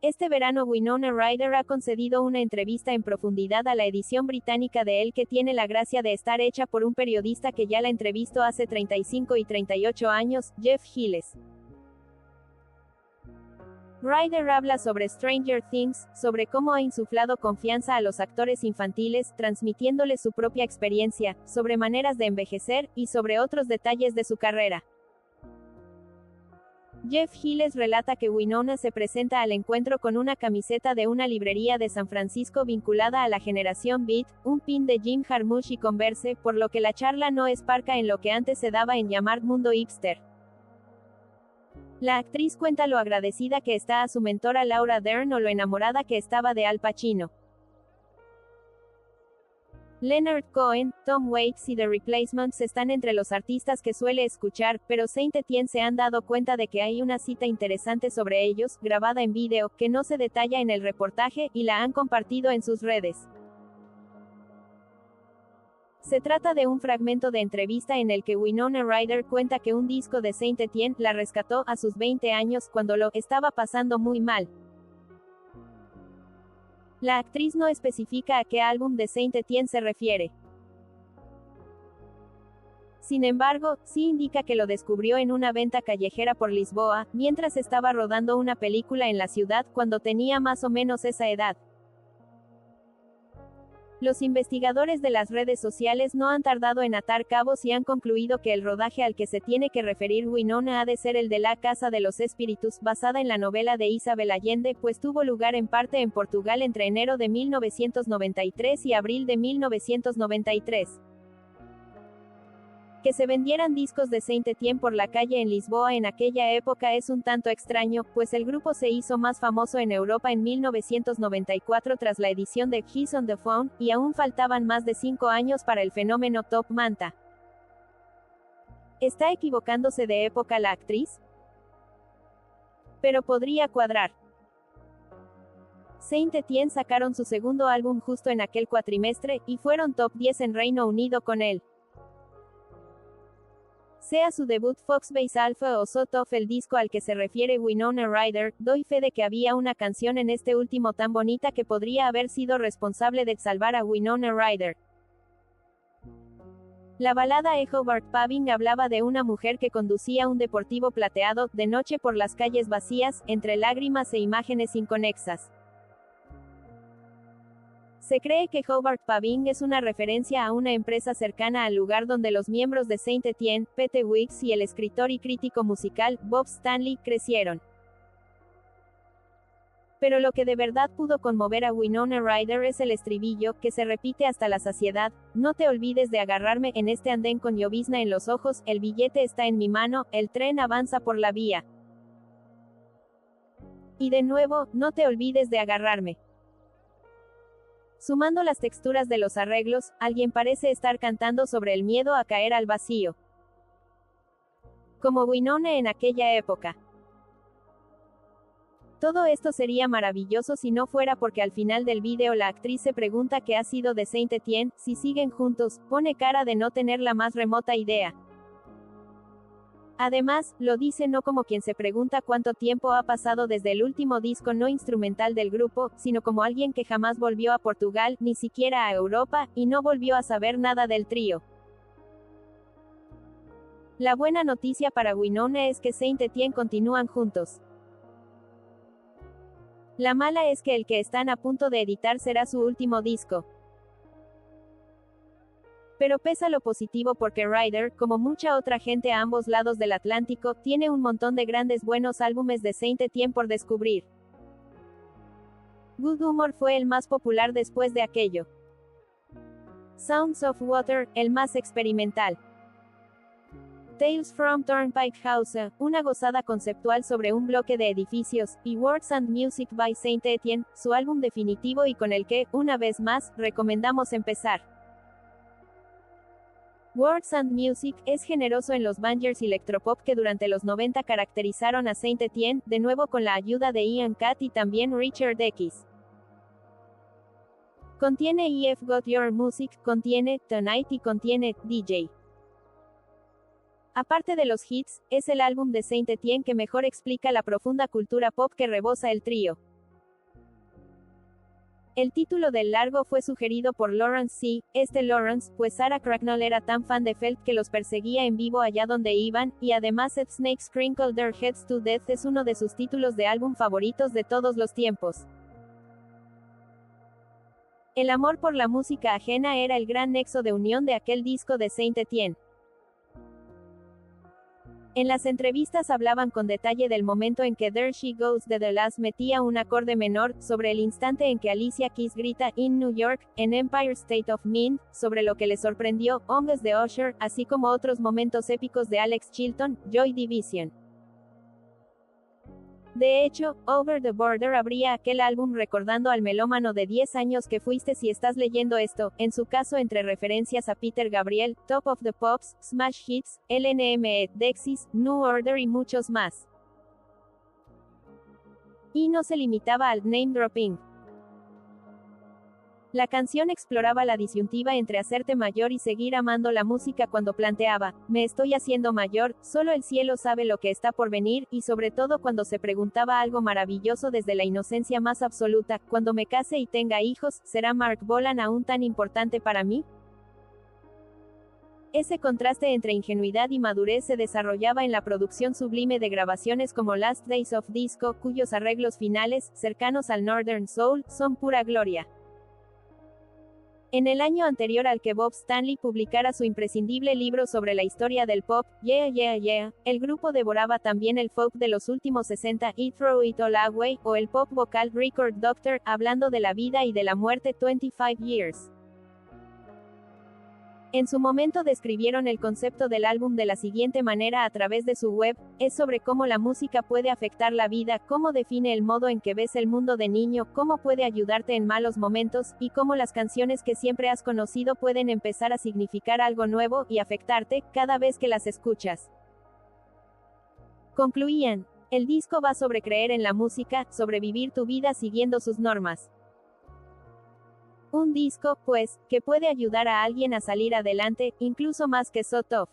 Este verano Winona Ryder ha concedido una entrevista en profundidad a la edición británica de Elle, que tiene la gracia de estar hecha por un periodista que ya la entrevistó hace 35 y 38 años, Jeff Giles. Ryder habla sobre Stranger Things, sobre cómo ha insuflado confianza a los actores infantiles, transmitiéndoles su propia experiencia, sobre maneras de envejecer, y sobre otros detalles de su carrera. Jeff Giles relata que Winona se presenta al encuentro con una camiseta de una librería de San Francisco vinculada a la generación Beat, un pin de Jim Jarmusch y Converse, por lo que la charla no es parca en lo que antes se daba en llamar mundo hipster. La actriz cuenta lo agradecida que está a su mentora Laura Dern o lo enamorada que estaba de Al Pacino. Leonard Cohen, Tom Waits y The Replacements están entre los artistas que suele escuchar, pero Saint Etienne se han dado cuenta de que hay una cita interesante sobre ellos, grabada en vídeo, que no se detalla en el reportaje, y la han compartido en sus redes. Se trata de un fragmento de entrevista en el que Winona Ryder cuenta que un disco de Saint Etienne la rescató a sus 20 años cuando lo estaba pasando muy mal. La actriz no especifica a qué álbum de Saint Etienne se refiere. Sin embargo, sí indica que lo descubrió en una venta callejera por Lisboa, mientras estaba rodando una película en la ciudad, cuando tenía más o menos esa edad. Los investigadores de las redes sociales no han tardado en atar cabos y han concluido que el rodaje al que se tiene que referir Winona ha de ser el de La Casa de los Espíritus, basada en la novela de Isabel Allende, pues tuvo lugar en parte en Portugal entre enero de 1993 y abril de 1993. Que se vendieran discos de Saint Etienne por la calle en Lisboa en aquella época es un tanto extraño, pues el grupo se hizo más famoso en Europa en 1994 tras la edición de He's on the Phone, y aún faltaban más de 5 años para el fenómeno Top Manta. ¿Está equivocándose de época la actriz? Pero podría cuadrar. Saint Etienne sacaron su segundo álbum justo en aquel cuatrimestre, y fueron top 10 en Reino Unido con él. Sea su debut Foxbase Alpha o Sort of el disco al que se refiere Winona Ryder, doy fe de que había una canción en este último tan bonita que podría haber sido responsable de salvar a Winona Ryder. La balada Echo Bart Paving hablaba de una mujer que conducía un deportivo plateado, de noche por las calles vacías, entre lágrimas e imágenes inconexas. Se cree que Hobart Paving es una referencia a una empresa cercana al lugar donde los miembros de Saint Etienne, Pete Wicks y el escritor y crítico musical, Bob Stanley, crecieron. Pero lo que de verdad pudo conmover a Winona Ryder es el estribillo, que se repite hasta la saciedad: no te olvides de agarrarme, en este andén con llovizna en los ojos, el billete está en mi mano, el tren avanza por la vía. Y de nuevo, no te olvides de agarrarme. Sumando las texturas de los arreglos, alguien parece estar cantando sobre el miedo a caer al vacío. Como Winona en aquella época. Todo esto sería maravilloso si no fuera porque al final del vídeo la actriz se pregunta qué ha sido de Saint Etienne, si siguen juntos, pone cara de no tener la más remota idea. Además, lo dice no como quien se pregunta cuánto tiempo ha pasado desde el último disco no instrumental del grupo, sino como alguien que jamás volvió a Portugal, ni siquiera a Europa, y no volvió a saber nada del trío. La buena noticia para Winona es que Saint Etienne continúan juntos. La mala es que el que están a punto de editar será su último disco. Pero pesa lo positivo porque Ryder, como mucha otra gente a ambos lados del Atlántico, tiene un montón de grandes buenos álbumes de Saint Etienne por descubrir. Good Humor fue el más popular después de aquello. Sounds of Water, el más experimental. Tales from Turnpike House, una gozada conceptual sobre un bloque de edificios, y Words and Music by Saint Etienne, su álbum definitivo y con el que, una vez más, recomendamos empezar. Words and Music es generoso en los bangers y electropop que durante los 90 caracterizaron a Saint Etienne, de nuevo con la ayuda de Ian Catt y también Richard X. Contiene I've Got Your Music, contiene Tonight y contiene DJ. Aparte de los hits, es el álbum de Saint Etienne que mejor explica la profunda cultura pop que rebosa el trío. El título del largo fue sugerido por Lawrence C. Lawrence, pues Sarah Cracknell era tan fan de Felt que los perseguía en vivo allá donde iban, y además Ed Snakes Crinkle Their Heads to Death es uno de sus títulos de álbum favoritos de todos los tiempos. El amor por la música ajena era el gran nexo de unión de aquel disco de Saint Etienne. En las entrevistas hablaban con detalle del momento en que There She Goes de The Last metía un acorde menor, sobre el instante en que Alicia Keys grita In New York, en Empire State of Mind, sobre lo que le sorprendió Ongs de Usher, así como otros momentos épicos de Alex Chilton, Joy Division. De hecho, Over the Border abría aquel álbum recordando al melómano de 10 años que fuiste si estás leyendo esto, en su caso entre referencias a Peter Gabriel, Top of the Pops, Smash Hits, LNME, Dexys, New Order y muchos más. Y no se limitaba al name dropping. La canción exploraba la disyuntiva entre hacerte mayor y seguir amando la música cuando planteaba, me estoy haciendo mayor, solo el cielo sabe lo que está por venir, y sobre todo cuando se preguntaba algo maravilloso desde la inocencia más absoluta, cuando me case y tenga hijos, ¿será Mark Bolan aún tan importante para mí? Ese contraste entre ingenuidad y madurez se desarrollaba en la producción sublime de grabaciones como Last Days of Disco, cuyos arreglos finales, cercanos al Northern Soul, son pura gloria. En el año anterior al que Bob Stanley publicara su imprescindible libro sobre la historia del pop, Yeah Yeah Yeah, el grupo devoraba también el folk de los últimos 60, y Throw It All Away, o el pop vocal Record Doctor, hablando de la vida y de la muerte 25 Years. En su momento describieron el concepto del álbum de la siguiente manera a través de su web, es sobre cómo la música puede afectar la vida, cómo define el modo en que ves el mundo de niño, cómo puede ayudarte en malos momentos, y cómo las canciones que siempre has conocido pueden empezar a significar algo nuevo, y afectarte, cada vez que las escuchas. Concluían, el disco va sobre creer en la música, sobre vivir tu vida siguiendo sus normas. Un disco, pues, que puede ayudar a alguien a salir adelante, incluso más que So Tough.